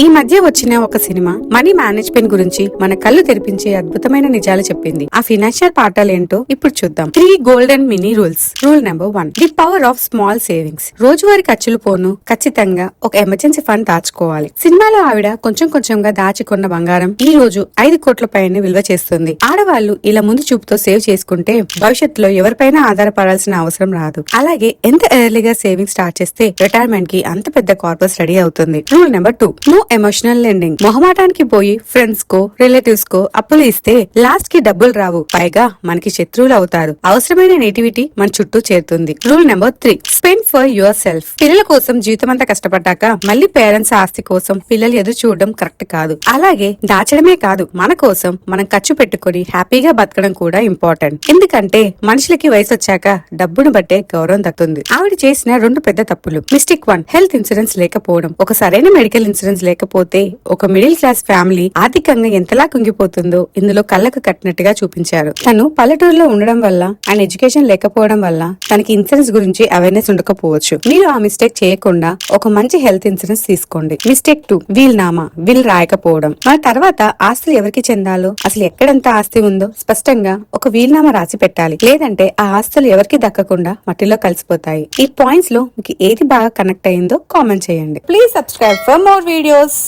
ఈ మధ్య వచ్చిన ఒక సినిమా మనీ మేనేజ్మెంట్ గురించి మన కళ్ళు తెరిపించే అద్భుతమైన నిజాలు చెప్పింది. ఆ ఫైనాన్షియల్ పాఠాలు ఏంటో ఇప్పుడు చూద్దాం. 3 golden mini rules. Rule number 1, the power of small savings. రోజువారీ ఖర్చులు పోను ఖచ్చితంగా ఒక ఎమర్జెన్సీ ఫండ్ దాచుకోవాలి. సినిమాలో ఆవిడ కొంచెం కొంచెంగా దాచుకున్న బంగారం ఈ రోజు 5 కోట్ల పైన విలువ చేస్తుంది. ఆడవాళ్లు ఇలా ముందు చూపుతో సేవ్ చేసుకుంటే భవిష్యత్తులో ఎవరిపైనా ఆధారపడాల్సిన అవసరం రాదు. అలాగే ఎంత ఎర్లీగా సేవింగ్ స్టార్ట్ చేస్తే రిటైర్మెంట్ కి అంత పెద్ద కార్పస్ రెడీ అవుతుంది. Rule number 2, no emotional lending. మొహమాటానికి పోయి ఫ్రెండ్స్ కో రిలేటివ్స్ కో అప్పులు ఇస్తే లాస్ట్ కి డబ్బులు రావు, పైగా మనకి శత్రువులు అవుతారు. అవసరమైన నెగిటివిటీ మన చుట్టూ చేరుతుంది. Rule number 3, spend for your self. పిల్లల కోసం జీవితమంతా కష్టపడ్డాక మళ్ళీ పేరెంట్స్ ఆస్తి కోసం పిల్లలు ఎదురు చూడడం కరెక్ట్ కాదు. అలాగే దాచడమే కాదు, మన కోసం మనం ఖర్చు పెట్టుకుని హ్యాపీగా బతకడం కూడా ఇంపార్టెంట్. ఎందుకంటే మనుషులకి వయసు వచ్చాక డబ్బును బట్టే గౌరవం దక్కుతుంది. ఆవిడ చేసిన 2 పెద్ద తప్పులు. మిస్టేక్ 1, హెల్త్ ఇన్సూరెన్స్ లేకపోవడం. ఒక సరైన మెడికల్ ఇన్సూరెన్స్ లేకపోతే ఒక మిడిల్ క్లాస్ ఫ్యామిలీ ఆర్థికంగా ఎంతలా కుంగిపోతుందో ఇందులో కళ్ళకు కట్టినట్టుగా చూపించారు. తను పల్లెటూరులో ఉండడం వల్ల అండ్ ఎడ్యుకేషన్ లేకపోవడం వల్ల తనకి ఇన్సూరెన్స్ గురించి అవేర్నెస్ ఉండకపోవచ్చు. మీరు ఆ మిస్టేక్ చేయకుండా ఒక మంచి హెల్త్ ఇన్సూరెన్స్ తీసుకోండి. మిస్టేక్ 2, విల్ రాయకపోవడం. మన తర్వాత ఆస్తులు ఎవరికి చెందాలో, అసలు ఎక్కడెంత ఆస్తి ఉందో స్పష్టంగా ఒక వీల్నామా రాసి పెట్టాలి. లేదంటే ఆ ఆస్తులు ఎవరికి దక్కకుండా మట్టిలో కలిసిపోతాయి. ఈ పాయింట్స్ లో మీకు ఏది బాగా కనెక్ట్ అయిందో కామెంట్ చేయండి. Please subscribe for more videos.